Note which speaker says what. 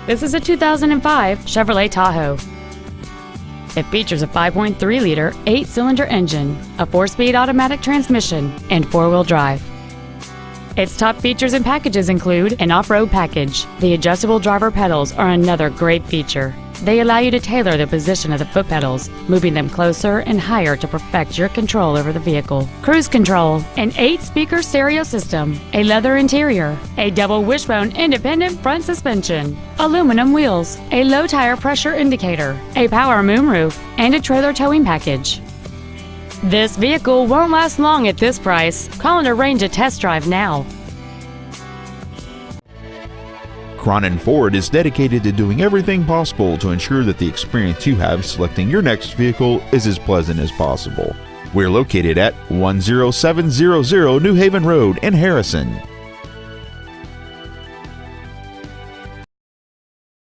Speaker 1: This is a 2005 Chevrolet Tahoe. It features a 5.3-liter, 8-cylinder engine, a 4-speed automatic transmission, and 4-wheel drive. Its top features and packages include an off-road package. The adjustable driver pedals are another great feature. They allow you to tailor the position of the foot pedals, moving them closer and higher to perfect your control over the vehicle. Cruise control, an 8-speaker stereo system, a leather interior, a double wishbone independent front suspension, aluminum wheels, a low tire pressure indicator, a power moonroof, and a trailer towing package. This vehicle won't last long at this price. Call and arrange a test drive now.
Speaker 2: Cronin Ford is dedicated to doing everything possible to ensure that the experience you have selecting your next vehicle is as pleasant as possible. We're located at 10700 New Haven Road in Harrison.